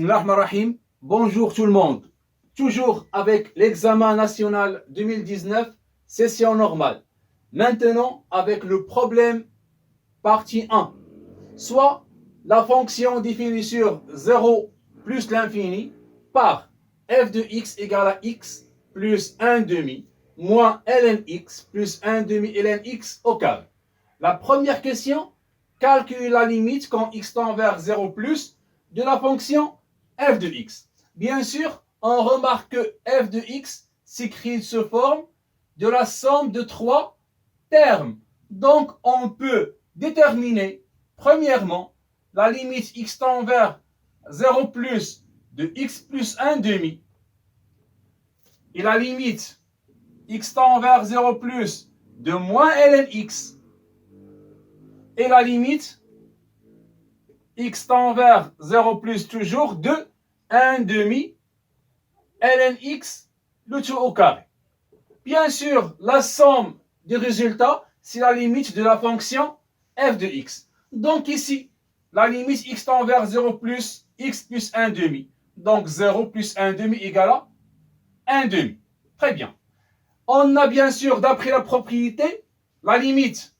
Bismillahirrahmanirrahim. Bonjour tout le monde. Toujours avec l'examen national 2019, session normale. Maintenant avec le problème partie 1. Soit la fonction définie sur 0 plus l'infini par f de x égale à x plus 1 demi moins ln x plus 1 demi ln x au carré. La première question, calculer la limite quand x tend vers 0 plus de la fonction f de x. Bien sûr, on remarque que f de x s'écrit sous forme de la somme de trois termes. Donc, on peut déterminer, premièrement, la limite x tend vers 0 plus de x plus 1 demi et la limite x tend vers 0 plus de moins ln x et la limite x tend vers 0 plus toujours de 1 demi ln x le tout au carré. Bien sûr, la somme du résultat, c'est la limite de la fonction f de x. Donc ici, la limite x tend vers 0 plus x plus 1 demi. Donc 0 plus 1 demi égale à 1 demi. Très bien. On a bien sûr, d'après la propriété, la limite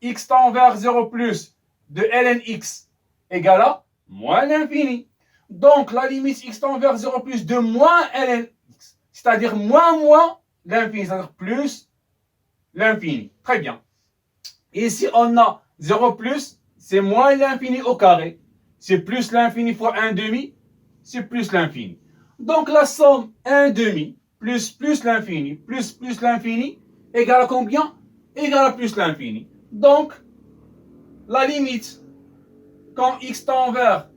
x tend vers 0 plus de ln x égale à moins l'infini. Donc la limite x tend vers 0 plus de moins ln x, c'est-à-dire moins l'infini, c'est-à-dire plus l'infini. Très bien. Ici on a 0 plus, c'est moins l'infini au carré. C'est plus l'infini fois 1 demi, c'est plus l'infini. Donc la somme 1 demi plus l'infini plus l'infini égale à combien? Égale à plus l'infini. Donc, la limite, quand x tend vers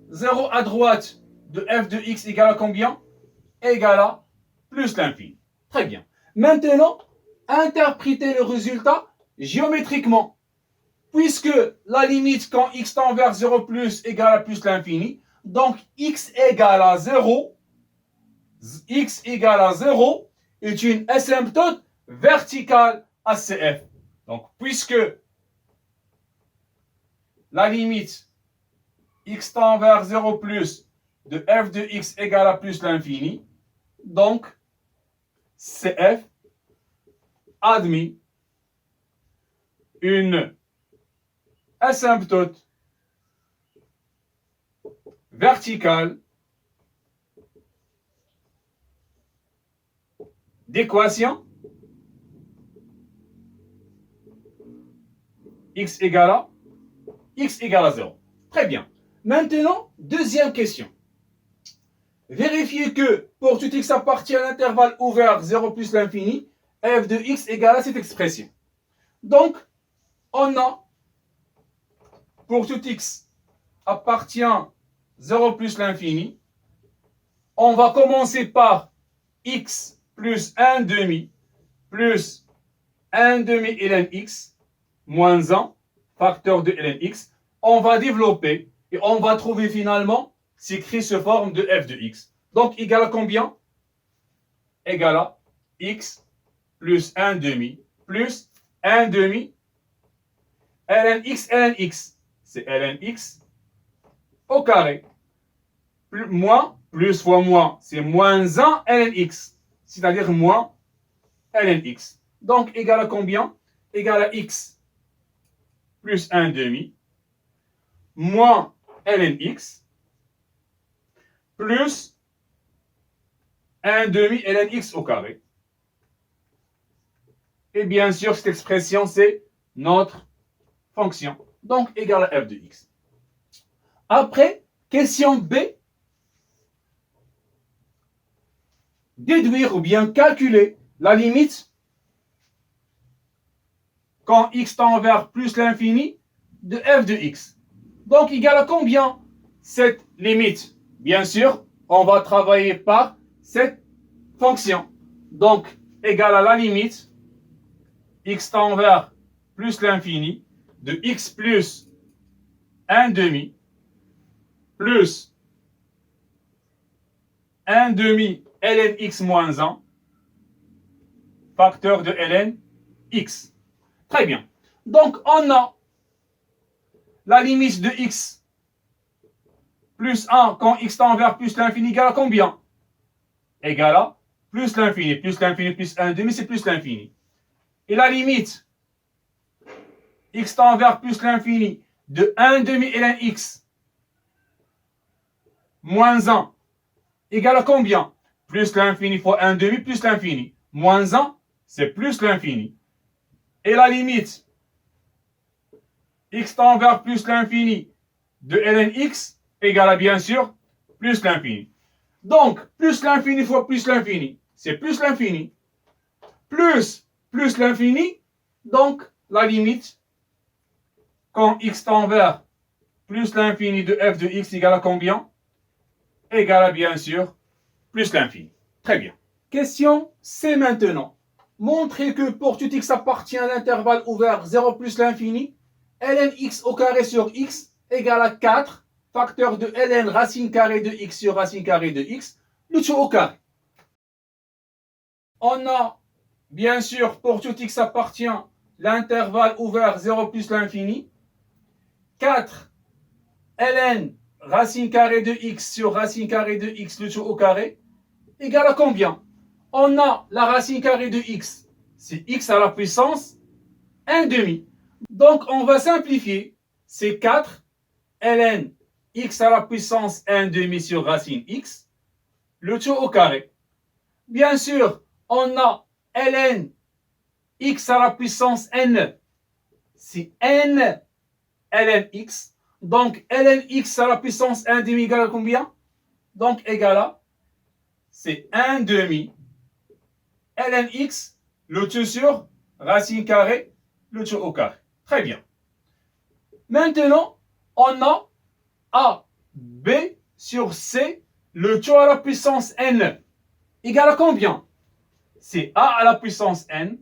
0 à droite de f de x égale à combien? Égale à plus l'infini. Très bien. Maintenant, interprétez le résultat géométriquement. Puisque la limite, quand x tend vers 0 plus égale à plus l'infini, donc x égale à 0, x égale à 0 est une asymptote verticale à CF. Donc, puisque la limite x tend vers 0 plus de f de x égale à plus l'infini, donc CF admet une asymptote verticale d'équation x égale à 0. Très bien. Maintenant, deuxième question. Vérifiez que pour tout x appartient à l'intervalle ouvert 0 plus l'infini, f de x égale à cette expression. Donc, on a, pour tout x appartient 0 plus l'infini, on va commencer par x plus 1 demi plus 1 demi ln x moins 1, facteur de ln x. On va développer et on va trouver finalement s'écrit sous forme de f de x. Donc, égal à combien? Égal à x plus 1 demi plus 1 demi ln x, c'est ln x au carré. Moins, plus fois moins, c'est moins 1 ln x, c'est-à-dire moins ln x. Donc, égal à combien? Égal à x plus 1 demi moins ln x plus 1 demi ln x au carré. Et bien sûr, cette expression, c'est notre fonction. Donc, égal à f de x. Après, question B. Déduire ou bien calculer la limite quand x tend vers plus l'infini de f de x. Donc, égal à combien cette limite? Bien sûr, on va travailler par cette fonction. Donc, égal à la limite x tend vers plus l'infini de x plus 1 demi plus 1 demi ln x moins 1, facteur de ln x. Très bien. Donc, on a la limite de x plus 1 quand x tend vers plus l'infini égale à combien? Égale à plus l'infini. Plus l'infini plus 1 demi, c'est plus l'infini. Et la limite x tend vers plus l'infini de 1 demi ln x moins 1 égale à combien? Plus l'infini fois 1 demi plus l'infini. Moins 1, c'est plus l'infini. Et la limite x tend vers plus l'infini de ln x égale à bien sûr plus l'infini. Donc, plus l'infini fois plus l'infini, c'est plus l'infini. Plus l'infini, donc la limite quand x tend vers plus l'infini de f de x égale à combien? Égale à bien sûr plus l'infini. Très bien. Question C maintenant. Montrez que pour tout x appartient à l'intervalle ouvert 0 plus l'infini, ln x au carré sur x égale à 4 facteur de ln racine carrée de x sur racine carrée de x, le tout au carré. On a bien sûr pour tout x appartient l'intervalle ouvert 0 plus l'infini, 4 ln racine carrée de x sur racine carrée de x, le tout au carré, égale à combien? On a la racine carrée de x, c'est x à la puissance 1 demi. Donc on va simplifier, c'est 4 ln x à la puissance 1 demi sur racine x, le tout au carré. Bien sûr, on a ln x à la puissance n, c'est n ln x. Donc ln x à la puissance 1 demi égale à combien? Donc égale à, c'est 1 demi ln x, le tout sur racine carrée, le tout au carré. Très bien. Maintenant, on a a, b sur c, le tout à la puissance n, égale à combien? C'est a à la puissance n,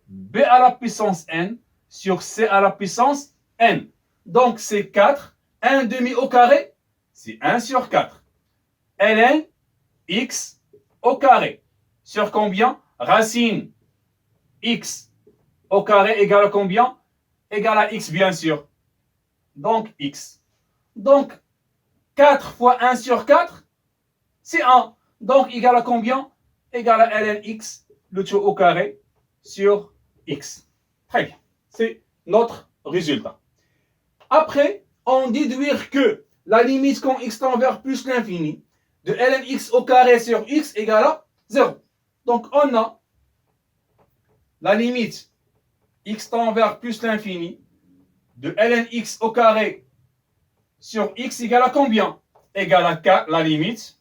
b à la puissance n, sur c à la puissance n. Donc c'est 4, 1 demi au carré, c'est 1 sur 4. ln x au carré, sur combien? Racine x au carré égale à combien? Égale à x bien sûr. Donc x. Donc 4 fois 1 sur 4, c'est 1. Donc égale à combien? Égale à ln x, le tout au carré, sur x. Très bien. C'est notre résultat. Après, on déduire que la limite quand x tend vers plus l'infini de ln x au carré sur x égale à 0. Donc on a la limite x tend vers plus l'infini de ln x au carré sur x égale à combien? Égale à 4, la limite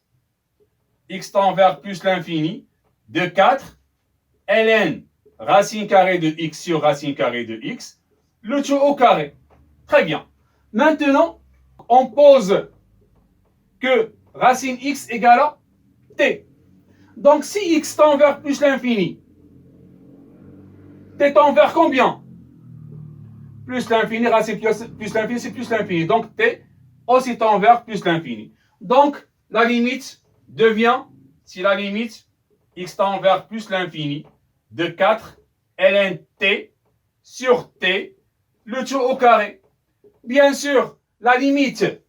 x tend vers plus l'infini de 4 ln racine carrée de x sur racine carrée de x, le tout au carré. Très bien. Maintenant, on pose que racine x égale à t. Donc si x tend vers plus l'infini, t tend vers combien? Plus l'infini, racine plus l'infini, c'est plus l'infini. Donc t aussi tend vers plus l'infini. Donc la limite devient, si la limite x tend vers plus l'infini de 4 ln t sur t, le tout au carré. Bien sûr, la limite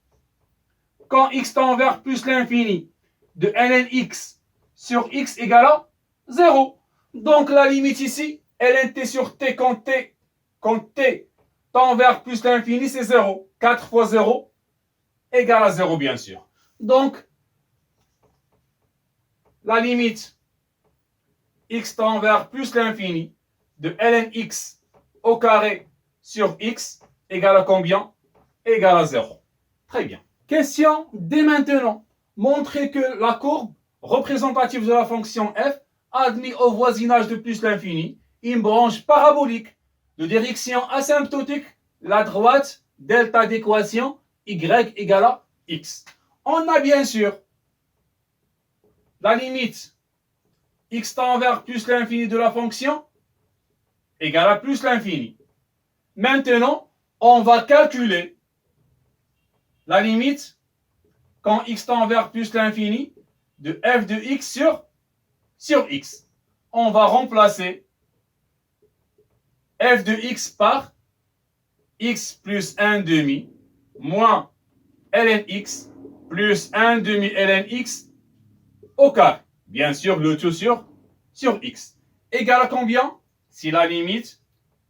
quand x tend vers plus l'infini de ln x sur x égale à 0. Donc la limite ici, ln t sur t quand t tend vers plus l'infini, c'est 0. 4 fois 0 égale à 0 bien sûr. Donc la limite x tend vers plus l'infini de ln x au carré sur x égale à combien? Égale à 0. Très bien. Question dès maintenant. Montrez que la courbe représentative de la fonction f admis au voisinage de plus l'infini une branche parabolique de direction asymptotique, la droite delta d'équation y égale à x. On a bien sûr la limite x tend vers plus l'infini de la fonction égale à plus l'infini. Maintenant, on va calculer la limite quand x tend vers plus l'infini de f de x sur x. On va remplacer f de x par x plus 1 demi moins ln x plus 1 demi ln x au carré. Bien sûr, le tout sur x. Égale à combien? Si la limite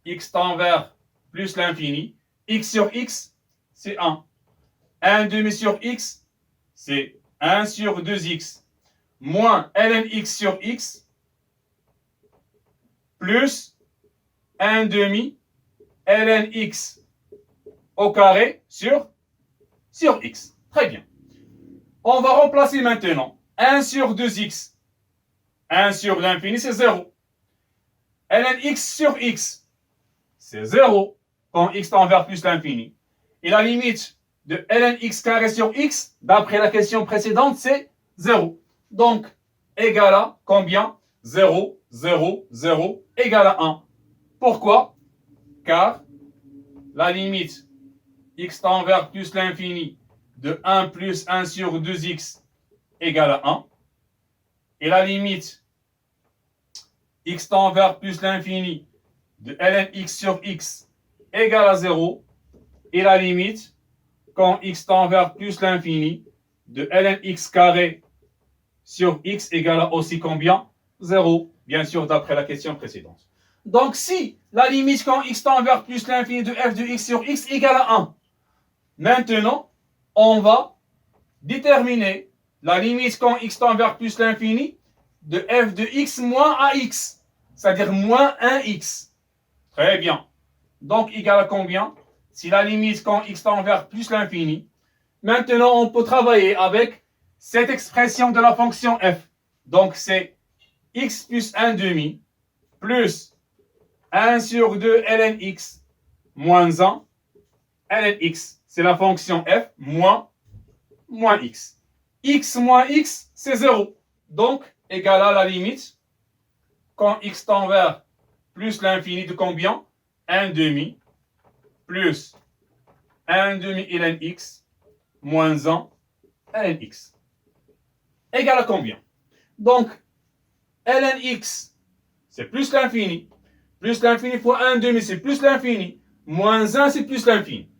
x tend vers plus l'infini, x sur x, c'est 1. 1 demi sur x, c'est 1 sur 2x, moins ln x sur x, plus 1 demi ln x au carré sur x. Très bien. On va remplacer maintenant 1 sur 2x. 1 sur l'infini, c'est 0. ln x sur x, c'est 0 quand x tend vers plus l'infini. Et la limite de ln x carré sur x, d'après la question précédente, c'est 0. Donc, égal à combien? 0, 0, 0, égal à 1. Pourquoi? Car la limite x tend vers plus l'infini de 1 plus 1 sur 2x égale à 1. Et la limite x tend vers plus l'infini de ln x sur x égale à 0. Et la limite, quand x tend vers plus l'infini, de ln x carré sur x égale à aussi combien? 0. Bien sûr, d'après la question précédente. Donc, si la limite quand x tend vers plus l'infini de f de x sur x égale à 1, maintenant, on va déterminer la limite quand x tend vers plus l'infini de f de x moins ax, c'est-à-dire moins 1x. Très bien. Donc, égal à combien? Si la limite quand x tend vers plus l'infini. Maintenant, on peut travailler avec cette expression de la fonction f. Donc, c'est x plus 1 demi plus 1 sur 2 ln x moins 1 ln x. C'est la fonction f moins x. X moins x, c'est 0. Donc, égal à la limite, quand x tend vers plus l'infini de combien? 1 demi plus 1 demi ln x moins 1 ln x. Égal à combien? Donc, ln x, c'est plus l'infini. Plus l'infini fois 1 demi, c'est plus l'infini. Moins 1, c'est plus l'infini.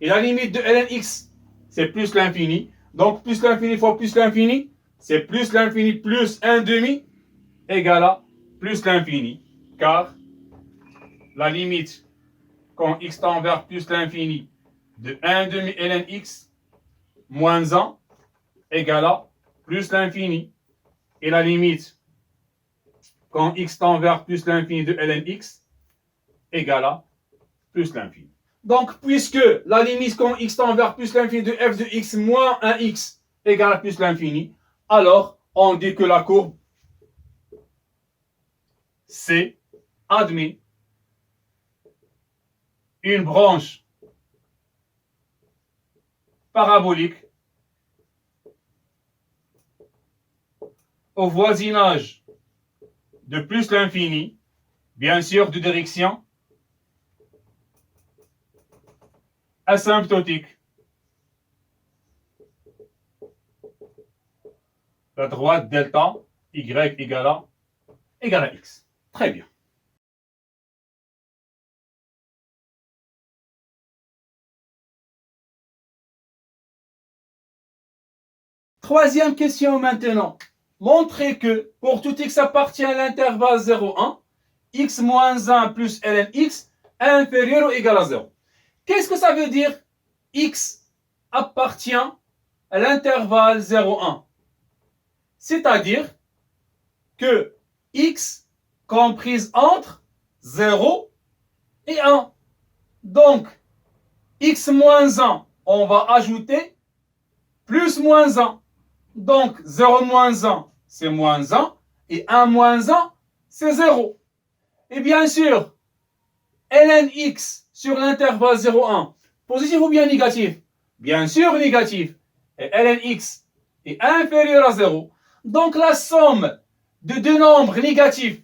Et la limite de ln x, c'est plus l'infini. Donc, plus l'infini fois plus l'infini, c'est plus l'infini plus 1 demi égale à plus l'infini. Car la limite, quand x tend vers plus l'infini, de 1 demi ln x moins 1 égale à plus l'infini. Et la limite, quand x tend vers plus l'infini de ln x égale à plus l'infini. Donc, puisque la limite quand x tend vers plus l'infini de f de x moins 1x égale à plus l'infini, alors on dit que la courbe C admet une branche parabolique au voisinage de plus l'infini, bien sûr de direction asymptotique. La droite delta, y égale à x. Très bien. Troisième question maintenant. Montrez que pour tout x appartient à l'intervalle 0,1, x moins 1 plus ln x inférieur ou égal à 0. Qu'est-ce que ça veut dire x appartient à l'intervalle 0,1? C'est-à-dire que x comprise entre 0 et 1. Donc, x moins 1, on va ajouter plus moins 1. Donc, 0 moins 1, c'est moins 1. Et 1 moins 1, c'est 0. Et bien sûr, ln x sur l'intervalle 0,1, positif ou bien négatif? Bien sûr, négatif. Et ln x est inférieur à 0. Donc, la somme de deux nombres négatifs,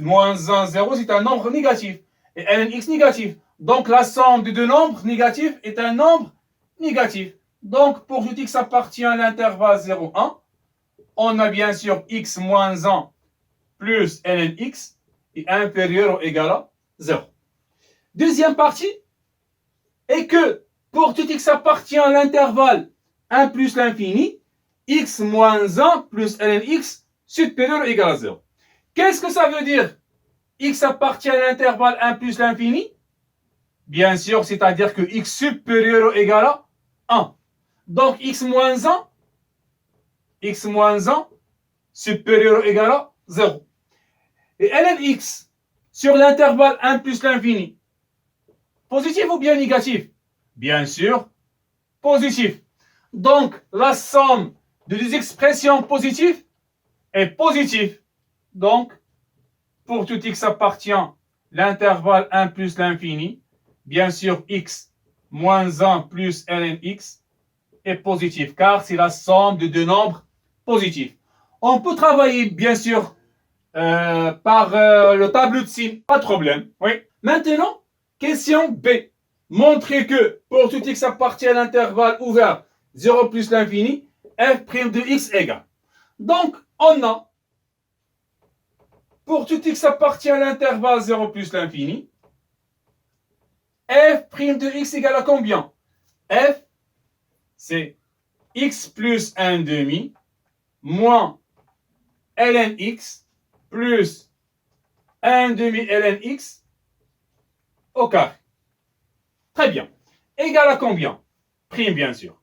moins 1, 0, c'est un nombre négatif. Et ln x négatif. Donc, la somme de deux nombres négatifs est un nombre négatif. Donc, pour tout x appartient à l'intervalle 0,1, on a bien sûr x moins 1 plus ln x est inférieur ou égal à 0. Deuxième partie est que pour tout x appartient à l'intervalle 1 plus l'infini, x moins 1 plus ln x supérieur ou égal à 0. Qu'est-ce que ça veut dire? X appartient à l'intervalle 1 plus l'infini? Bien sûr, c'est-à-dire que x supérieur ou égal à 1. Donc x moins 1 supérieur ou égal à 0. Et ln x sur l'intervalle 1 plus l'infini, positif ou bien négatif? Bien sûr, positif. Donc, la somme de deux expressions positives est positive. Donc, pour tout x appartient l'intervalle 1 plus l'infini, bien sûr, x moins 1 plus ln x est positif, car c'est la somme de deux nombres positifs. On peut travailler, bien sûr, par le tableau de signes, pas de problème. Oui. Maintenant, question B. Montrez que pour tout x appartient à l'intervalle ouvert 0 plus l'infini, f' de x égale. Donc, on a, pour tout x appartient à l'intervalle 0 plus l'infini, f' de x égale à combien? F, c'est x plus 1 demi moins ln x plus 1 demi ln x au carré. Très bien. Égal à combien? Prime, bien sûr.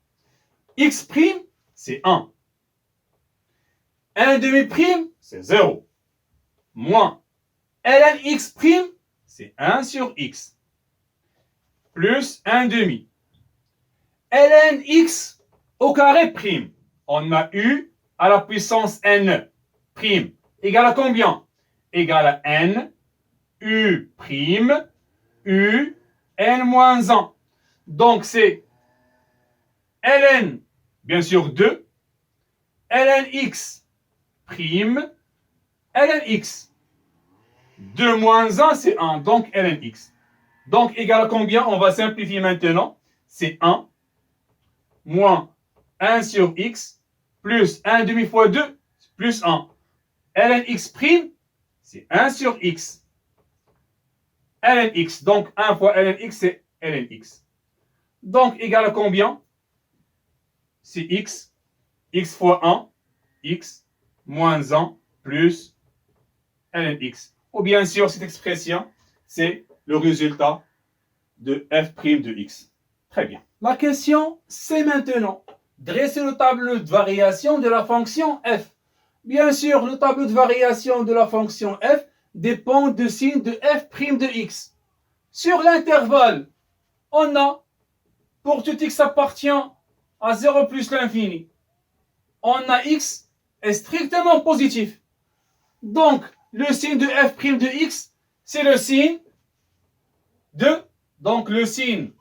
X prime, c'est 1. 1 demi prime, c'est 0. Moins ln x prime, c'est 1 sur x. Plus 1 demi. ln x au carré prime. On a u à la puissance n prime. Égal à combien? Égal à n, u prime, u, n moins 1. Donc c'est ln, bien sûr 2, ln x prime, ln x. 2 moins 1, c'est 1, donc ln x. Donc égal à combien? On va simplifier maintenant. C'est 1 moins 1 sur x plus 1 demi fois 2, plus 1. ln x prime, c'est 1 sur x. ln x, donc 1 fois ln x, c'est ln x. Donc égal à combien? C'est x, x fois 1, x, moins 1, plus ln x. Ou bien sûr, cette expression, c'est le résultat de f' de x. Très bien. La question, c'est maintenant dresser le tableau de variation de la fonction f. Bien sûr, le tableau de variation de la fonction f dépend du signe de f' de x. Sur l'intervalle, on a, pour tout x appartient à 0 plus l'infini, on a x est strictement positif. Donc, le signe de f' de x, c'est le signe de, donc le signe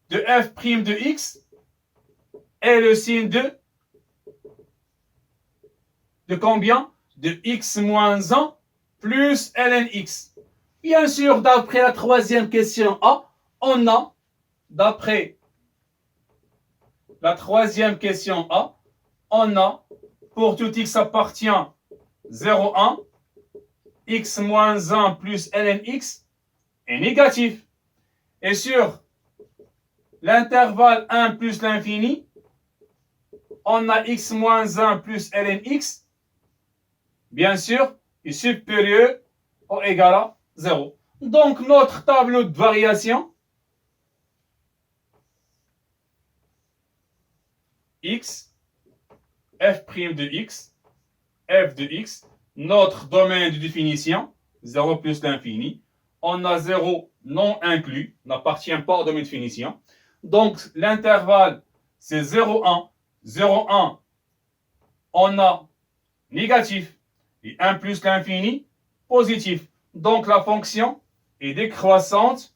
de f' de x est le signe de combien? De x moins 1 plus ln x. Bien sûr, d'après la troisième question A, on a, d'après la troisième question A, on a, pour tout x appartient 0, 1, x moins 1 plus ln x est négatif. Et sur l'intervalle 1 plus l'infini, on a x moins 1 plus ln x, bien sûr, est supérieur ou égal à 0. Donc, notre tableau de variation, x, f' de x, f de x, notre domaine de définition, 0 plus l'infini, on a 0 non inclus, n'appartient pas au domaine de définition. Donc, l'intervalle, c'est 0, 1. 0, 1, on a négatif. Et 1 plus l'infini, positif. Donc, la fonction est décroissante,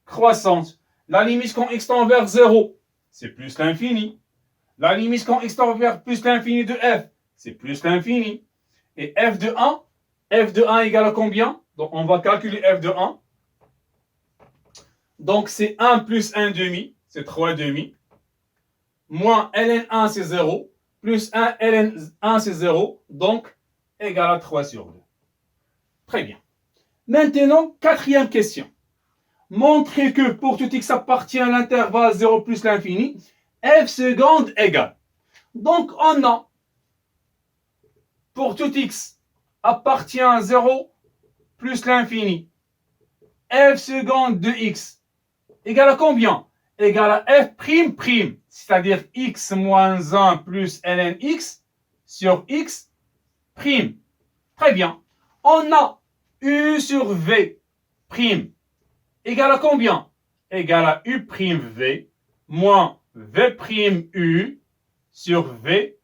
croissante. La limite quand x tend vers 0, c'est plus l'infini. La limite quand x tend vers plus l'infini de f, c'est plus l'infini. Et f de 1 égale à combien? Donc, on va calculer f de 1. Donc, c'est 1 plus 1 demi, c'est 3 demi. Moins ln1, c'est 0. Plus 1, ln1, c'est 0. Donc, égal à 3 sur 2. Très bien. Maintenant, quatrième question. montrer que pour tout x appartient à l'intervalle 0 plus l'infini, f seconde égale. Donc, on a, pour tout x appartient à 0 plus l'infini, f seconde de x égale à combien? Égale à f prime prime, c'est-à-dire x moins 1 plus ln x sur x prime. Très bien. On a u sur v prime égale à combien? Égale à u prime v moins v prime u sur v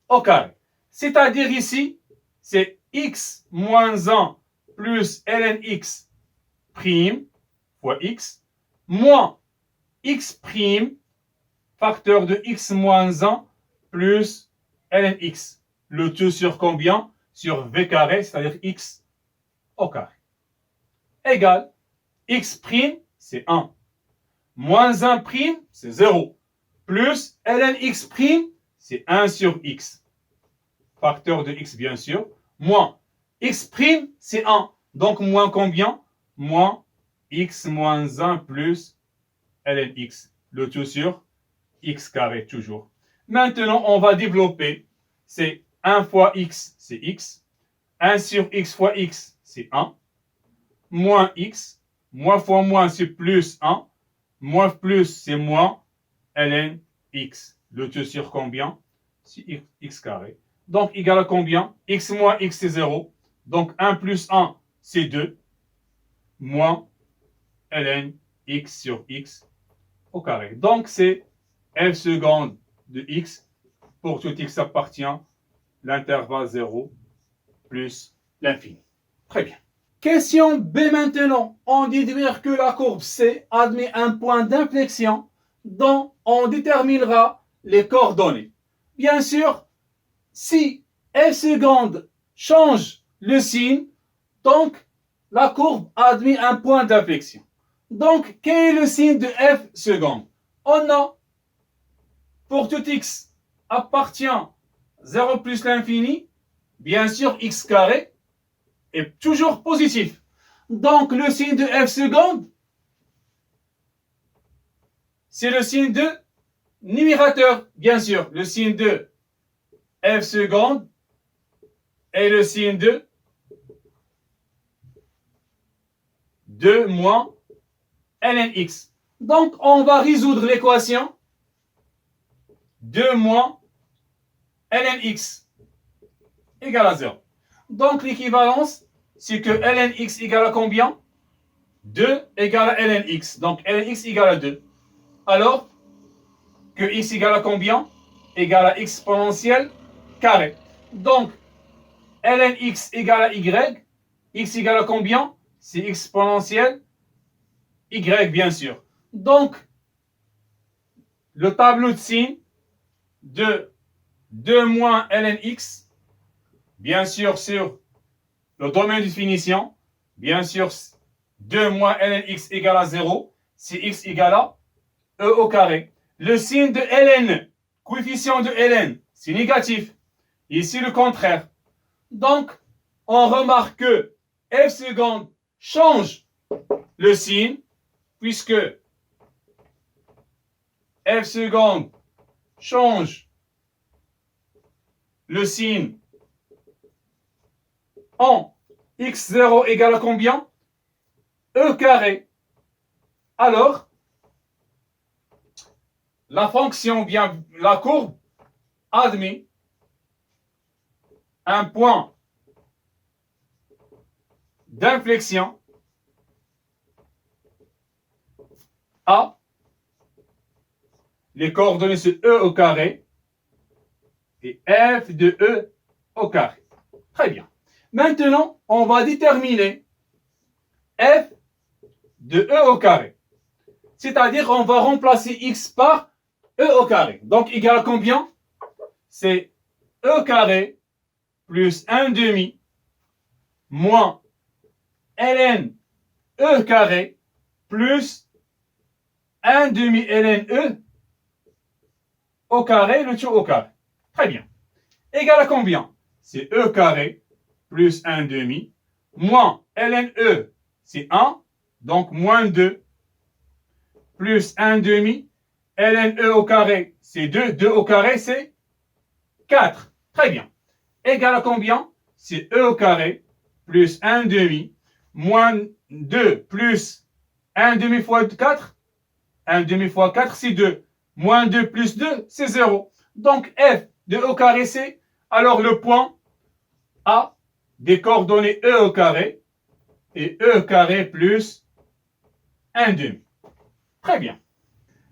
au carré. C'est-à-dire ici, c'est x moins 1 plus ln x prime fois x moins x prime facteur de x moins 1 plus ln x. Le tout sur combien? Sur v carré, c'est-à-dire x au carré. Égale x prime, c'est 1. Moins 1 prime, c'est 0. Plus ln x prime, c'est 1 sur x. Facteur de x, bien sûr. Moins x prime, c'est 1. Donc, moins combien? Moins x moins 1 plus ln x. Le tout sur x carré, toujours. Maintenant, on va développer. C'est 1 fois x, c'est x. 1 sur x fois x, c'est 1. Moins x. Moins fois moins, c'est plus 1. Moins plus, c'est moins ln x. Le tout sur combien? C'est x carré. Donc, égal à combien? X moins x, c'est 0. Donc, 1 plus 1, c'est 2. Moins ln x sur x au carré. Donc, c'est f seconde de x. Pour tout x appartient l'intervalle 0 plus l'infini. Très bien. Question B maintenant. On déduire que la courbe C admet un point d'inflexion dont on déterminera les coordonnées. Bien sûr, si f seconde change le signe, donc la courbe admet un point d'inflexion. Donc, quel est le signe de f seconde? On a, pour tout x appartient 0 plus l'infini, bien sûr x carré est toujours positif. Donc, le signe de f seconde, c'est le signe de numérateur, bien sûr. Le signe de f seconde est le signe de 2 moins ln x. Donc, on va résoudre l'équation 2 moins ln x égale à 0. Donc, l'équivalence, c'est que ln x égale à combien? 2 égale à ln x. Donc, ln x égale à 2. Alors, que x égale à combien? Égale à exponentielle carré. Donc, ln x égale à y. X égale à combien? C'est exponentielle y, bien sûr. Donc, le tableau de signes de 2 moins ln x, bien sûr sur le domaine de définition, bien sûr 2 moins ln x égale à 0, c'est x égale à e au carré. Le signe de ln, coefficient de ln, c'est négatif. Ici le contraire. Donc, on remarque que f seconde change le signe, puisque f seconde change le signe en x0 égale à combien? E carré. Alors, la fonction, bien la courbe, admet un point d'inflexion A. Les coordonnées c'est E au carré et f de E au carré. Très bien. Maintenant, on va déterminer f de E au carré. C'est-à-dire, on va remplacer x par E au carré. Donc, égal à combien? C'est E carré plus 1 demi moins ln E carré plus 1 demi ln E au carré, le tout au carré. Très bien. Égal à combien? C'est E carré plus 1 demi moins ln E, c'est 1, donc moins 2 plus 1 demi, ln e au carré, c'est 2. 2 au carré, c'est 4. Très bien. Égal à combien? C'est e au carré plus 1 demi moins 2 plus 1 demi fois 4. 1 demi fois 4, c'est 2. Moins 2 plus 2, c'est 0. Donc f de e au carré, c'est alors le point A des coordonnées e au carré et e carré plus 1 demi. Très bien.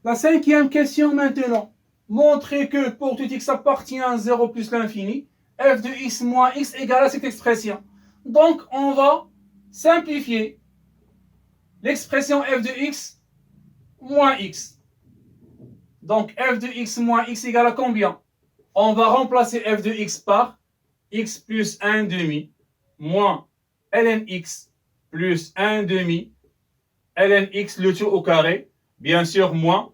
La cinquième question maintenant. Montrez que pour tout x appartient à 0 plus l'infini, f de x moins x égale à cette expression. Donc, on va simplifier l'expression f de x moins x. Donc, f de x moins x égale à combien? On va remplacer f de x par x plus 1 demi moins ln x plus 1 demi ln x le tout au carré, bien sûr moins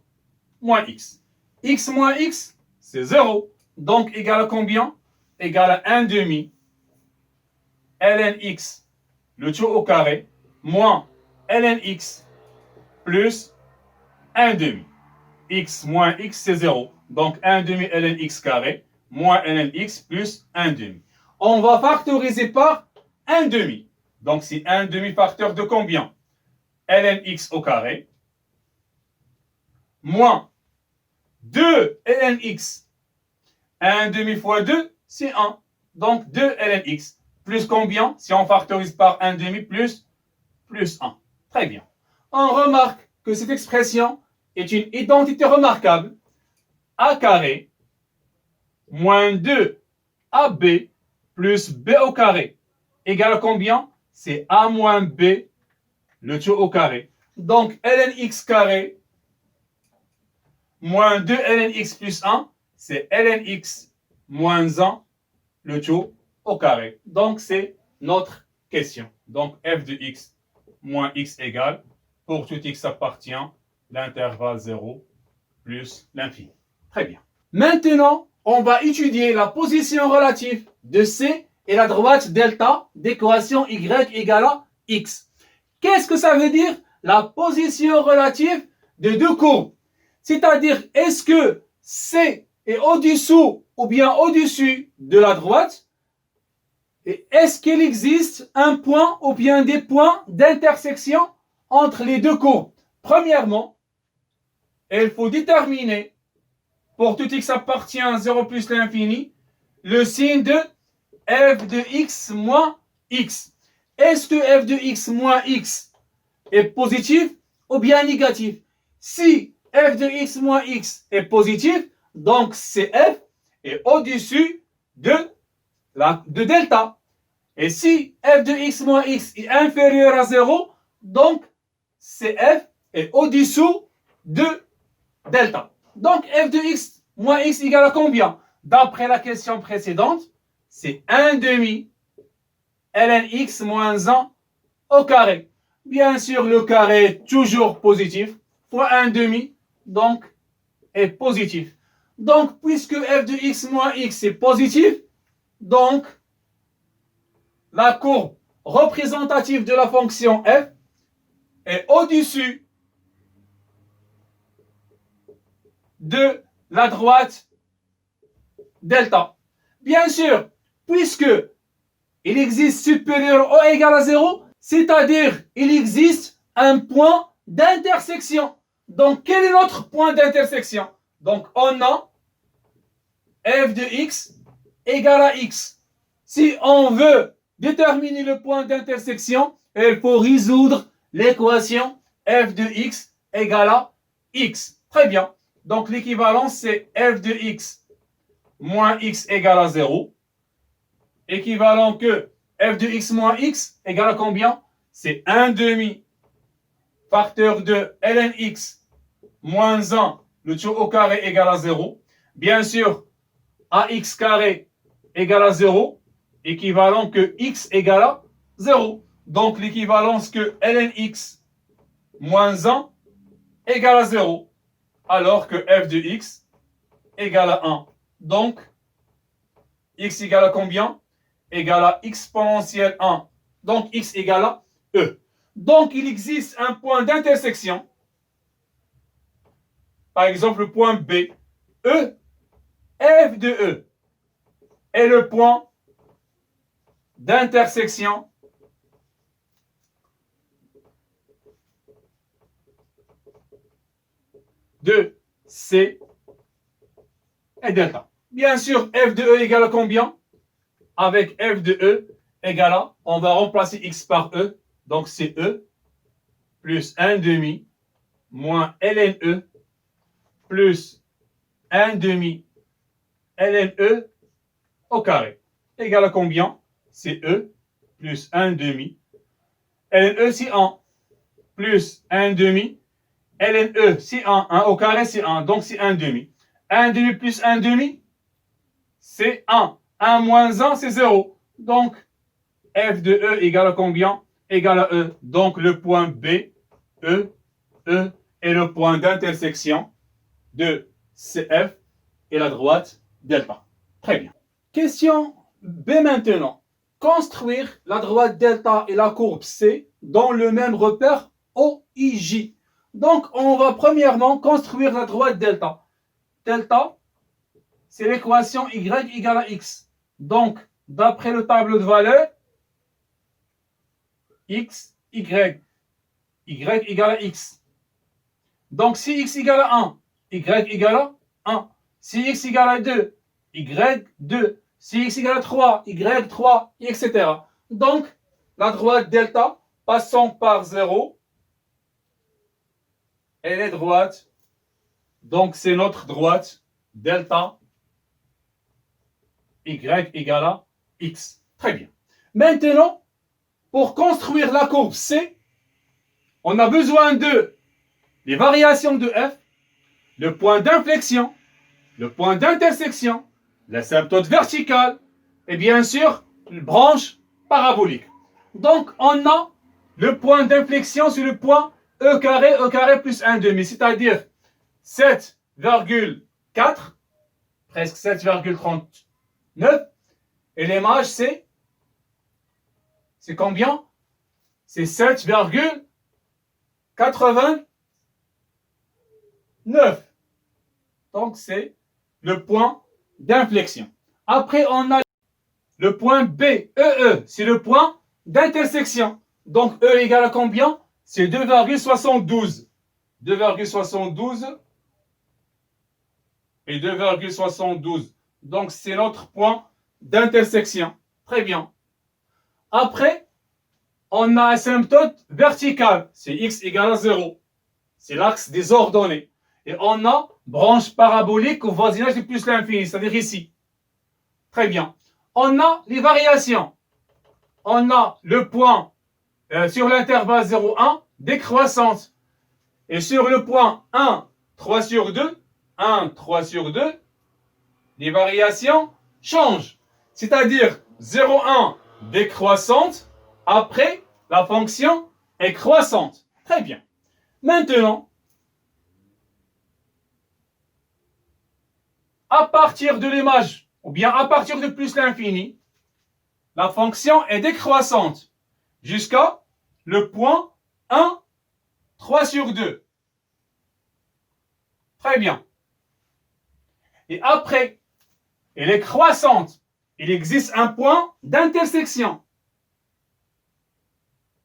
x. X moins x, c'est 0. Donc, égal à combien? Égal à 1 demi ln x le tout au carré moins ln x plus 1 demi. X moins x, c'est 0. Donc, 1 demi ln x carré moins ln x plus 1 demi. On va factoriser par 1 demi. Donc, c'est 1 demi facteur de combien? Ln x au carré moins 2 ln x. 1 demi fois 2, c'est 1. Donc, 2 ln x. Plus combien? Si on factorise par 1 demi plus 1. Très bien. On remarque que cette expression est une identité remarquable. A carré moins 2 AB plus B au carré égale à combien? C'est A moins B le tout au carré. Donc, ln x carré moins 2 ln x plus 1, c'est ln x moins 1 le tout au carré. Donc, c'est notre question. Donc, f de x moins x égale, pour tout x appartient, l'intervalle 0 plus l'infini. Très bien. Maintenant, on va étudier la position relative de C et la droite delta d'équation y égale à x. Qu'est-ce que ça veut dire la position relative de deux courbes? C'est-à-dire, est-ce que C est au-dessous ou bien au-dessus de la droite? Et est-ce qu'il existe un point ou bien des points d'intersection entre les deux courbes? Premièrement, il faut déterminer, pour tout x appartient à 0 plus l'infini, le signe de f de x moins x. Est-ce que f de x moins x est positif ou bien négatif? Si f de x moins x est positif, donc CF est au-dessus de delta. Et si f de x moins x est inférieur à 0, donc CF est au-dessous de delta. Donc f de x moins x égale à combien? D'après la question précédente, c'est 1 demi ln x moins 1 au carré. Bien sûr, le carré est toujours positif, fois 1 demi, donc est positif. Donc, puisque f de x moins x est positif, donc la courbe représentative de la fonction f est au-dessus de la droite delta. Bien sûr, puisque il existe supérieur ou égal à 0, c'est-à-dire il existe un point d'intersection. Donc, quel est notre point d'intersection? Donc, on a f de x égale à x. Si on veut déterminer le point d'intersection, il faut résoudre l'équation f de x égale à x. Très bien. Donc, l'équivalence, c'est f de x moins x égale à 0. Équivalent que f de x moins x égale à combien? C'est 1 demi facteur de ln x moins 1 le tout au carré égale à 0. Bien sûr, ax carré égale à 0, équivalent que x égale à 0. Donc l'équivalence que ln x moins 1 égale à 0, alors que f de x égale à 1. Donc, x égale à combien? Égale à exponentielle 1. Donc, x égale à e. Donc, il existe un point d'intersection par exemple le point B, E, F de E est le point d'intersection de C et delta. Bien sûr, F de E égale à combien? Avec F de E égale à, on va remplacer X par E, donc c'est E, plus 1 demi, moins ln E, plus 1 demi ln E au carré. Égale à combien? C'est E, plus 1 demi. ln E, c'est 1, plus 1 demi. ln E, c'est 1. 1 au carré, c'est 1. Donc, c'est 1 demi. 1 demi plus 1 demi, c'est 1. 1 moins 1, c'est 0. Donc, F de E égale à combien? Égale à E. Donc, le point B, E est le point d'intersection de CF et la droite delta. Très bien. Question B maintenant. Construire la droite delta et la courbe C dans le même repère OIJ. Donc, on va premièrement construire la droite delta. Delta, c'est l'équation y égale à x. Donc, d'après le tableau de valeurs, x, y égale à x. Donc, si x égale à 1, y égale à 1. Si x égale à 2, y 2. Si x égale à 3, y 3, etc. Donc, la droite delta, passant par 0, elle est droite. Donc, c'est notre droite delta y égale à x. Très bien. Maintenant, pour construire la courbe C, on a besoin de les variations de f, le point d'inflexion, le point d'intersection, l'asymptote verticale et bien sûr, une branche parabolique. Donc, on a le point d'inflexion sur le point E carré plus 1 demi, c'est-à-dire 7,4, presque 7,39. Et l'image, c'est combien? C'est 7,89. Donc, c'est le point d'inflexion. Après, on a le point B, EE, c'est le point d'intersection. Donc, E égale à combien? C'est 2,72. 2,72 et 2,72. Donc, c'est notre point d'intersection. Très bien. Après, on a asymptote verticale. C'est x égale à 0. C'est l'axe des ordonnées. Et on a branche parabolique au voisinage de plus l'infini, c'est-à-dire ici. Très bien. On a les variations. On a le point sur l'intervalle 0,1 décroissante. Et sur le point 1, 3 sur 2, 1, 3 sur 2, les variations changent. C'est-à-dire 0,1 décroissante, après la fonction est croissante. Très bien. Maintenant, à partir de l'image, ou bien à partir de plus l'infini, la fonction est décroissante jusqu'à le point 1, 3 sur 2. Très bien. Et après, elle est croissante. Il existe un point d'intersection.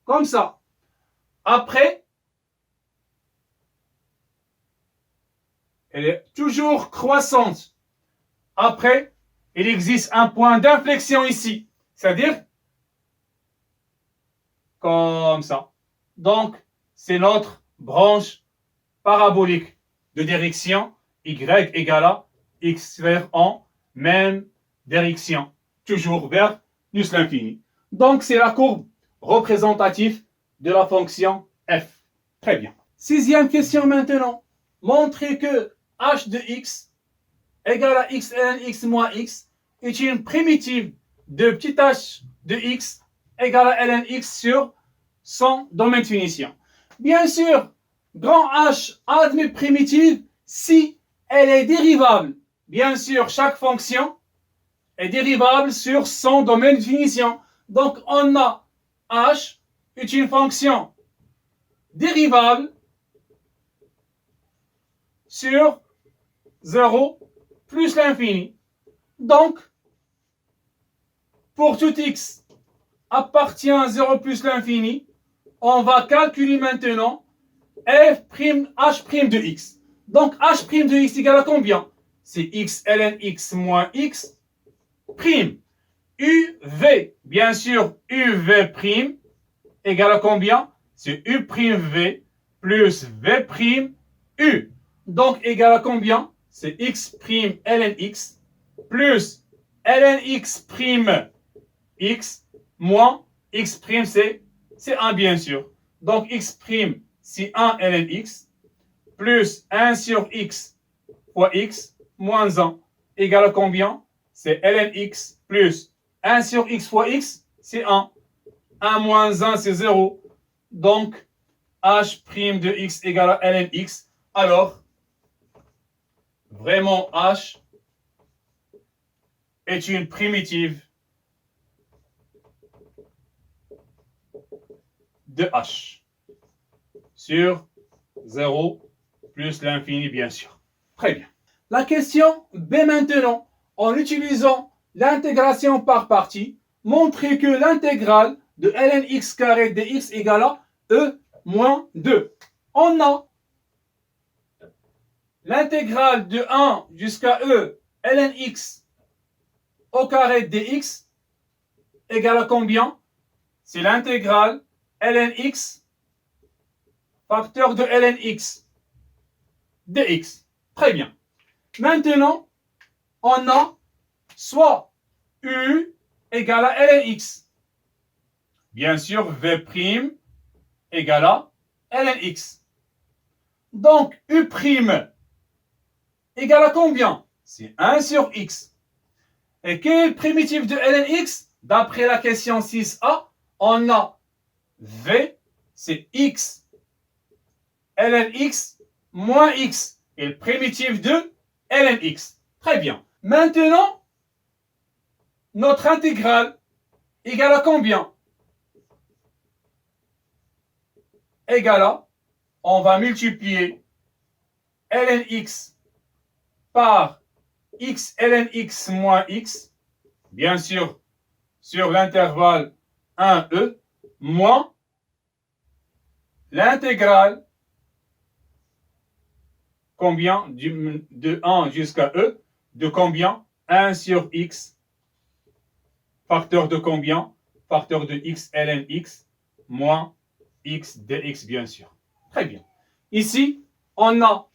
Comme ça. Après, elle est toujours croissante. Après, il existe un point d'inflexion ici. C'est-à-dire, comme ça. Donc, c'est notre branche parabolique de direction y égale à x vers en même direction. Toujours vers plus l'infini. Donc, c'est la courbe représentative de la fonction f. Très bien. Sixième question maintenant. Montrez que h de x égale à x ln x moins x est une primitive de petit h de x égale à ln x sur son domaine de finition. Bien sûr, grand H admet primitive si elle est dérivable. Bien sûr, chaque fonction est dérivable sur son domaine de finition. Donc, on a h est une fonction dérivable sur 0 plus l'infini. Donc, pour tout x appartient à 0 plus l'infini, on va calculer maintenant h' de x. Donc, h' de x égale à combien? C'est x ln x moins x prime. uv, bien sûr, uv' égale à combien? C'est u'v plus v' u. Donc, égal à combien? C'est x' ln x plus ln x' x moins x', c'est 1 bien sûr. Donc, x', c'est 1 ln x plus 1 sur x fois x moins 1 égale à combien? C'est ln x plus 1 sur x fois x, c'est 1. 1 moins 1, c'est 0. Donc, h' de x égale à ln x. Alors, vraiment, h est une primitive de h sur 0 plus l'infini, bien sûr. Très bien. La question B maintenant, en utilisant l'intégration par partie, montrer que l'intégrale de ln x carré dx égale à e moins 2. On a l'intégrale de 1 jusqu'à e ln x au carré dx égale à combien? C'est l'intégrale ln x facteur de ln x dx. Très bien. Maintenant, on a soit u égale à ln x. Bien sûr, v' égale à ln x. Donc, u' égale à combien? C'est 1 sur x. Et quel est le primitif de ln x? D'après la question 6a, on a v, c'est x ln x moins x. Et le primitif de ln x. Très bien. Maintenant, notre intégrale égale à combien? Égale à, on va multiplier ln x par x ln x moins x, bien sûr, sur l'intervalle 1e, moins l'intégrale, combien? De 1 jusqu'à e, de combien? 1 sur x, facteur de combien? Facteur de x ln x, moins x dx, bien sûr. Très bien. Ici, on a,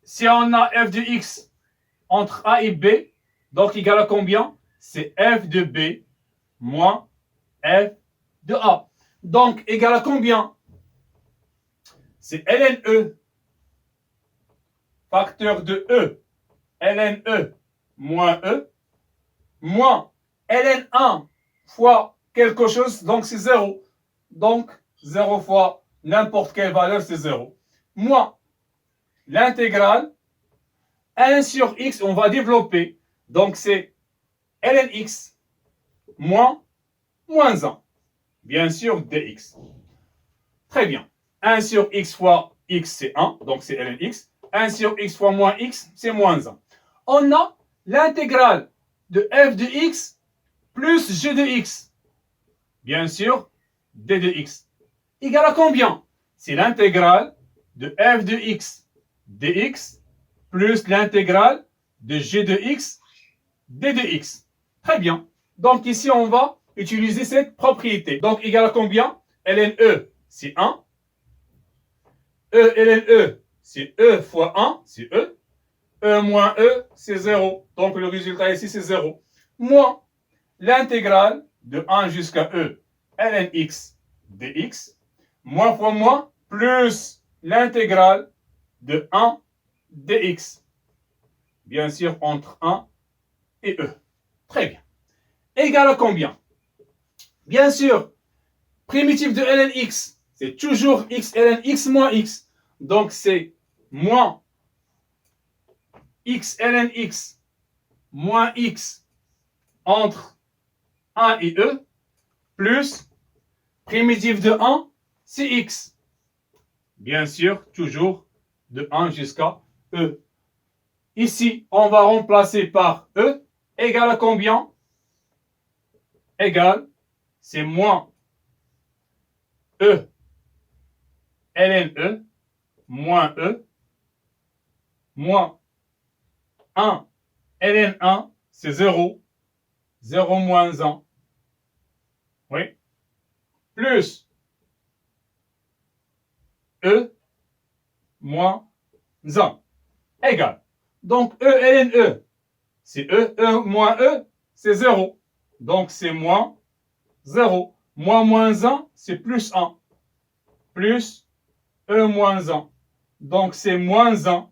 si on a f de x entre a et b, donc égal à combien? C'est f de b moins f de a. Donc, égal à combien? C'est ln e, facteur de e, ln e moins e, moins ln 1 fois quelque chose, donc c'est 0. Donc, 0 fois n'importe quelle valeur, c'est 0. Moins l'intégrale 1 sur x, on va développer. Donc, c'est ln x moins 1. Bien sûr, dx. Très bien. 1 sur x fois x, c'est 1. Donc, c'est ln x. 1 sur x fois moins x, c'est moins 1. On a l'intégrale de f de x plus g de x. Bien sûr, d de x. Égal à combien? C'est l'intégrale de f de x dx plus l'intégrale de g de x d de x. Très bien. Donc ici, on va utiliser cette propriété. Donc, égal à combien? ln e, c'est 1. ln e, c'est e fois 1, c'est e. E moins e, c'est 0. Donc, le résultat ici, c'est 0. Moins l'intégrale de 1 jusqu'à e ln x dx, moins fois moins, plus l'intégrale de 1 dx. Bien sûr, entre 1 et e. Très bien. Égal à combien? Bien sûr, primitif de ln x, c'est toujours x ln x moins x. Donc, c'est moins x ln x moins x entre 1 et e, plus primitif de 1, c'est x. Bien sûr, toujours de 1 jusqu'à E. Ici, on va remplacer par E égale à combien? Égale, c'est moins E ln E moins E moins 1 ln 1, c'est 0. 0 moins 1. Oui. Plus E moins 1 égale. Donc E ln E, c'est E. E moins E, c'est 0. Donc c'est moins 0. Moins 1, c'est plus 1. Plus E moins 1. Donc c'est moins 1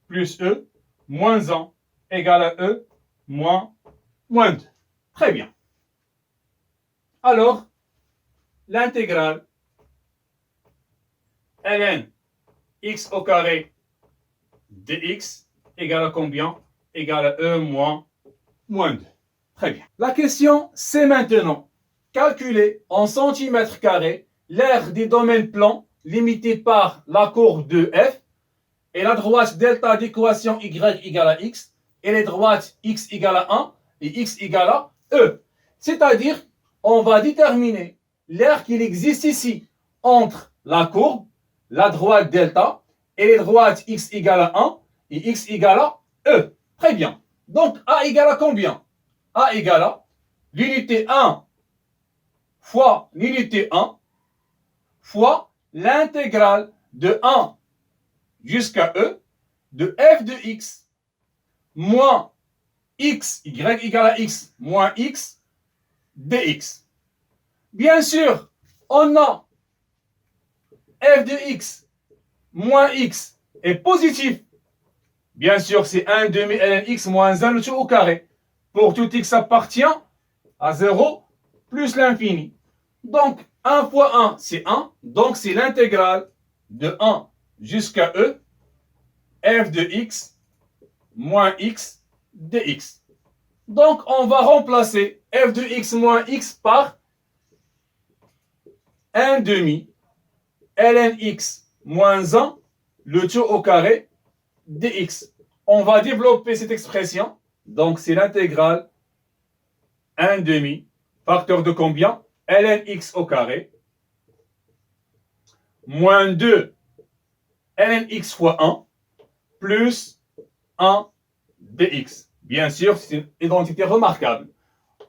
plus E moins 1 égale à E moins 2. Très bien. Alors, l'intégrale ln x au carré dx égale à combien? Égale à E moins 2. Très bien. La question, c'est maintenant calculer en centimètres carrés l'aire des domaines plans limité par la courbe de f et la droite delta d'équation y égale à x et les droites x égale à 1 et x égale à e. C'est-à-dire, on va déterminer l'aire qu'il existe ici entre la courbe, la droite delta et les droites x égale à 1 et x égale à e. Très bien. Donc, a égale à combien? A égale à l'unité 1 fois l'unité 1 fois l'intégrale de 1 jusqu'à e de f de x moins x, y égale à x, moins x dx. Bien sûr, on a f de x moins x est positif. Bien sûr, c'est 1 demi ln x moins 1 le tout au carré. Pour tout x appartient à 0 plus l'infini. Donc, 1 fois 1, c'est 1. Donc, c'est l'intégrale de 1 jusqu'à e f de x moins x dx. Donc, on va remplacer f de x moins x par 1 demi ln x moins 1 le tout au carré dx. On va développer cette expression. Donc, c'est l'intégrale 1 demi, facteur de combien? Ln x au carré, moins 2 ln x fois 1, plus 1 dx. Bien sûr, c'est une identité remarquable.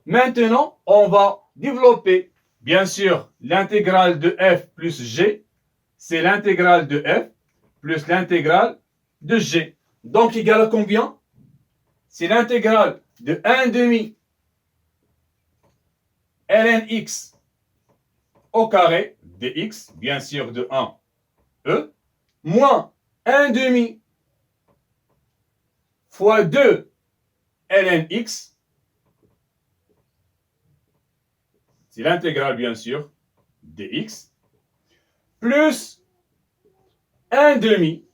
Maintenant, on va développer, bien sûr, l'intégrale de f plus g, c'est l'intégrale de f plus l'intégrale de g. Donc, égal à combien? C'est l'intégrale de 1 demi ln x au carré dx, bien sûr de 1 e, moins 1 demi fois 2 ln x, c'est l'intégrale bien sûr dx, plus 1 demi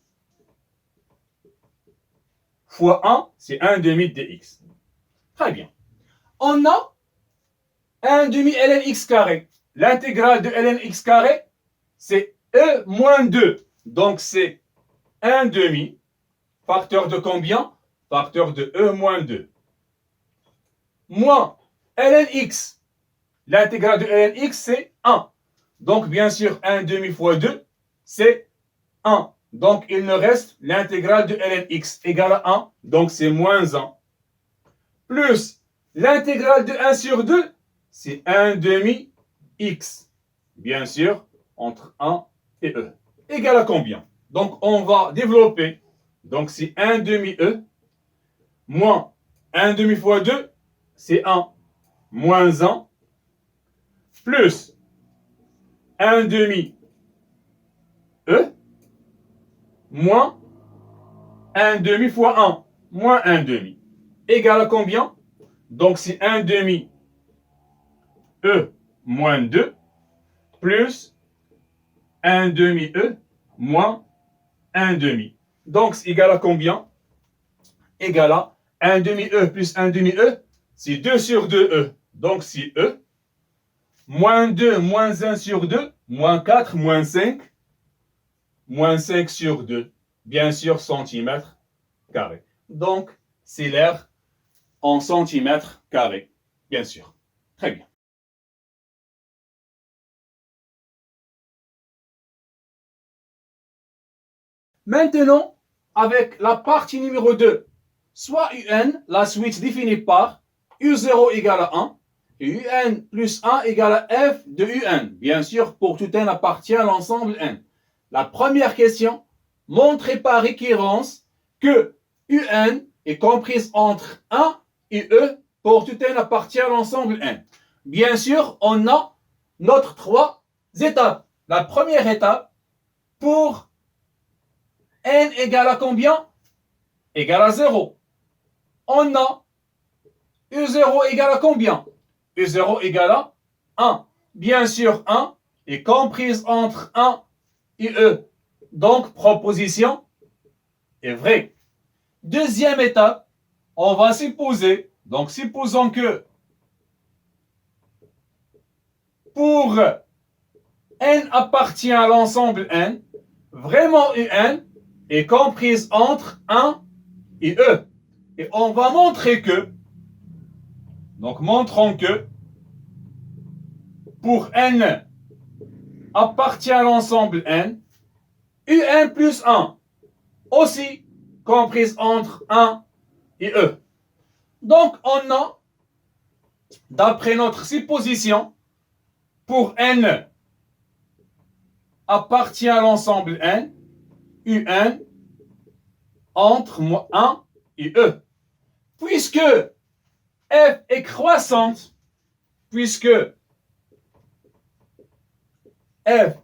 fois 1, c'est 1 demi dx. Très bien. On a 1 demi ln x carré. L'intégrale de ln x carré, c'est e moins 2. Donc, c'est 1 demi, facteur de combien? Facteur de e moins 2. Moins ln x. L'intégrale de ln x, c'est 1. Donc, bien sûr, 1 demi fois 2, c'est 1. Donc, il nous reste l'intégrale de ln x égale à 1. Donc, c'est moins 1. Plus l'intégrale de 1 sur 2, c'est 1 demi x. Bien sûr, entre 1 et e. Égal à combien? Donc, on va développer. Donc, c'est 1 demi e moins 1 demi fois 2, c'est 1 moins 1 plus 1 demi e moins 1 demi fois 1 moins 1 demi. Égal à combien? Donc, c'est 1 demi e moins 2 plus 1 demi e moins 1 demi. Donc, c'est égal à combien? Égal à 1 demi e plus 1 demi e, c'est 2 sur 2 e. Donc, c'est e. Moins 2 moins 1 sur 2, moins 4, moins 5, moins 5 sur 2, bien sûr, centimètres carrés. Donc, c'est l'air en centimètres carrés, bien sûr. Très bien. Maintenant, avec la partie numéro 2, soit UN, la suite définie par U0 égale à 1, et UN plus 1 égale à F de UN. Bien sûr, pour tout n appartient à l'ensemble n. La première question, montrez par récurrence que UN est comprise entre 1 et E pour tout n appartient à l'ensemble n. Bien sûr, on a notre 3 étapes. La première étape, pour n égale à combien? Égale à 0. On a U0 égale à combien? U0 égale à 1. Bien sûr, 1 est comprise entre 1 et E. Donc, proposition est vraie. Deuxième étape, on va supposer, donc supposons que pour n appartient à l'ensemble n, vraiment UN est comprise entre 1 et E. Et on va montrer que, donc montrons que, pour n appartient à l'ensemble n, UN plus 1 aussi comprise entre 1 et E. Donc on a, d'après notre supposition, pour n appartient à l'ensemble n, UN entre 1 et E. Puisque f est croissante, puisque f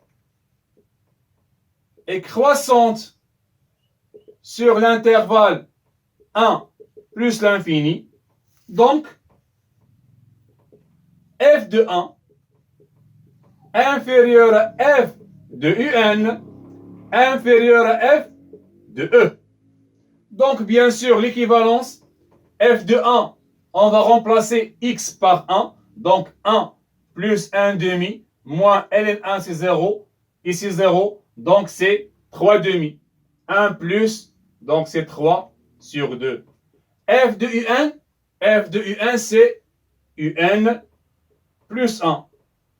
est croissante sur l'intervalle 1 plus l'infini, donc f de 1 inférieur à f de UN inférieur à f de E. Donc bien sûr l'équivalence f de 1, on va remplacer x par 1, donc 1 plus 1 demi moins ln1 c'est 0, ici 0, donc c'est 3 demi. 1 plus, donc c'est 3 sur 2. F de UN c'est UN plus 1.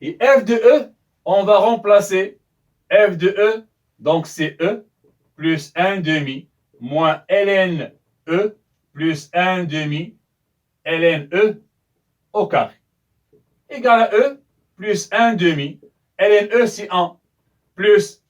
Et f de E, on va remplacer f de E, donc c'est E plus 1 demi moins ln E plus 1 demi ln E au carré. Égal à E plus 1 demi. ln E c'est 1 plus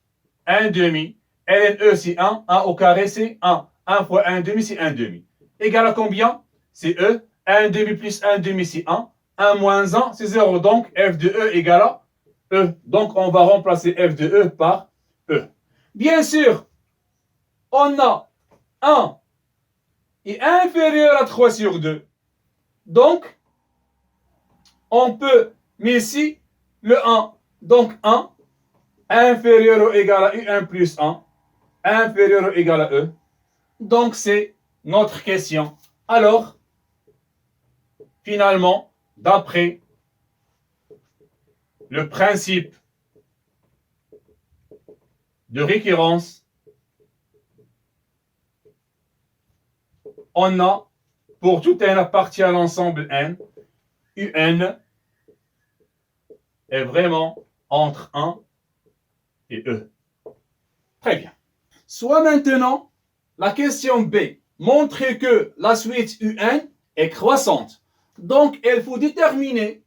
1 demi. ln E c'est 1. 1 au carré c'est 1. 1 fois 1 demi c'est 1 demi. Égal à combien? C'est E. 1 demi plus 1 demi c'est 1. 1 moins 1 c'est 0. Donc f de E égale à E. Donc on va remplacer f de E par E. Bien sûr, on a 1 est inférieur à 3 sur 2. Donc, on peut mettre ici le 1. Donc 1 inférieur ou égal à U1 plus 1 inférieur ou égal à E. Donc c'est notre question. Alors, finalement, d'après le principe de récurrence, on a, pour tout n appartient à l'ensemble n, UN est vraiment entre 1 et E. Très bien. Soit maintenant, la question B. Montrer que la suite UN est croissante. Donc, il faut déterminer,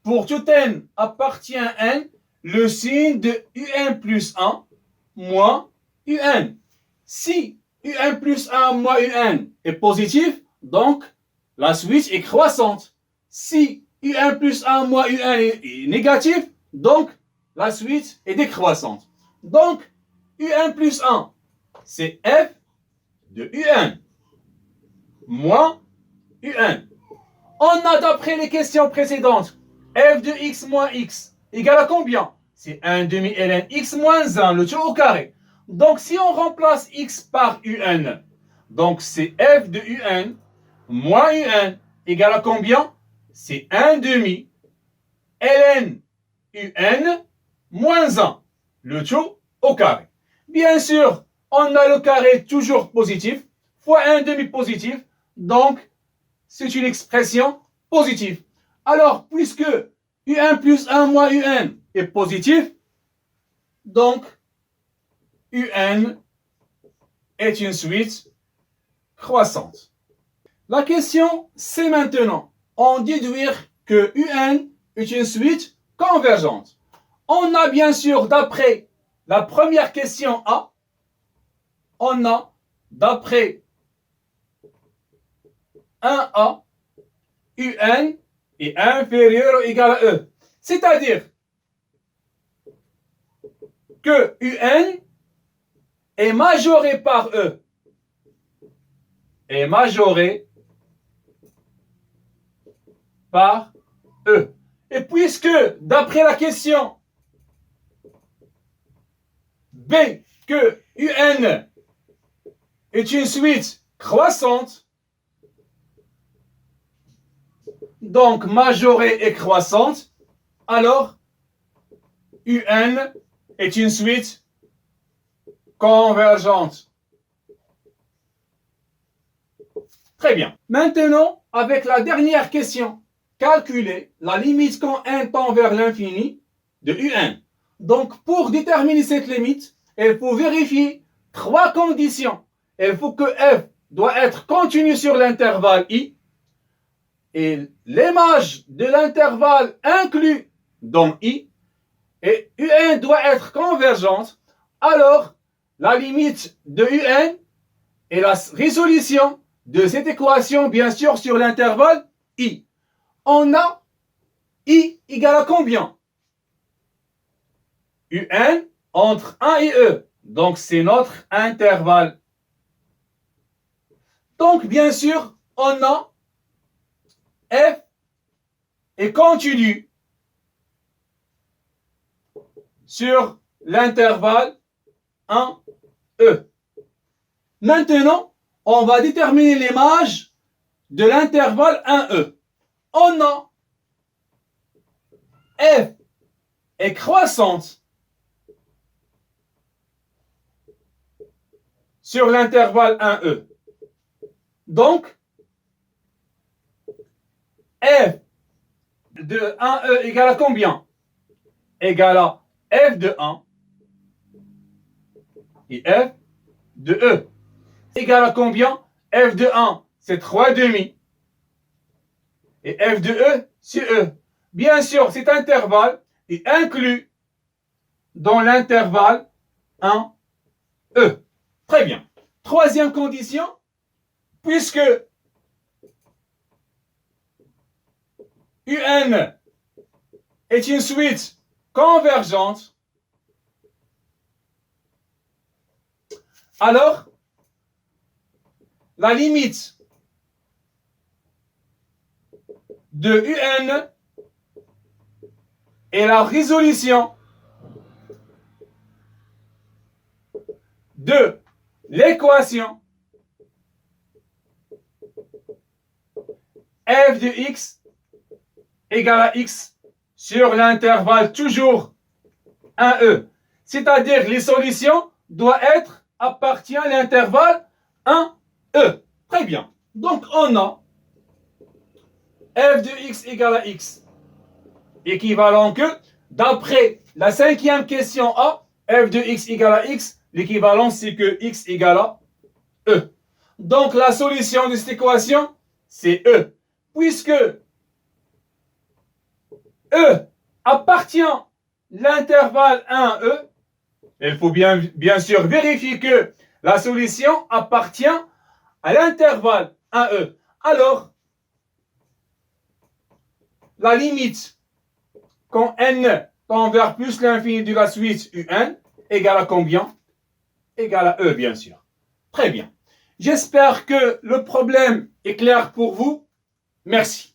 pour tout n appartient à n, le signe de UN plus 1 moins UN. Si UN plus 1 moins UN est positif, donc la suite est croissante. Si UN plus 1 moins UN est négatif, donc la suite est décroissante. Donc, UN plus 1, c'est f de UN moins UN. On a, d'après les questions précédentes, f de x moins x égale à combien? C'est 1 demi ln x moins 1, le tout au carré. Donc, si on remplace x par UN, donc c'est f de UN moins UN égale à combien? C'est 1 demi ln UN moins 1, le tout au carré. Bien sûr, on a le carré toujours positif, fois un demi positif, donc c'est une expression positive. Alors, puisque UN plus 1 moins UN est positif, donc UN est une suite croissante. La question, c'est maintenant, en déduire que UN est une suite convergente. On a bien sûr, d'après la première question A, on a, d'après 1A, UN est inférieur ou égal à E. C'est-à-dire que UN est majoré par E. Est majoré par E. Et puisque, d'après la question B, que UN est une suite croissante, donc majorée et croissante, alors UN est une suite convergente. Très bien. Maintenant, avec la dernière question, calculer la limite quand n tend vers l'infini de UN. Donc, pour déterminer cette limite, il faut vérifier 3 conditions. Il faut que f doit être continu sur l'intervalle i et l'image de l'intervalle inclus dans i et UN doit être convergente. Alors, la limite de UN et la résolution de cette équation, bien sûr, sur l'intervalle i. On a i égale à combien? UN entre 1 et E. Donc, c'est notre intervalle. Donc, bien sûr, on a f est continu sur l'intervalle 1E. Maintenant, on va déterminer l'image de l'intervalle 1E. On a f est croissante sur l'intervalle 1E. Donc, f de 1E égale à combien? Égale à f de 1 et f de E. Égale à combien? F de 1, c'est 3 demi. Et f de E, c'est E. Bien sûr, cet intervalle est inclus dans l'intervalle 1E. Très bien. Troisième condition, puisque UN est une suite convergente, alors la limite de UN est la résolution de l'équation f de x égale à x sur l'intervalle toujours 1E. C'est-à-dire les solutions doivent être appartient à l'intervalle 1E. Très bien. Donc on a f de x égale à x équivalent que, d'après la cinquième question A, f de x égale à x, l'équivalent c'est que x égale à E. Donc la solution de cette équation, c'est E. Puisque E appartient à l'intervalle 1E, il faut bien sûr vérifier que la solution appartient à l'intervalle 1E. Alors, la limite quand n tend vers plus l'infini de la suite UN égale à combien? Égale à E, bien sûr. Très bien. J'espère que le problème est clair pour vous. Merci.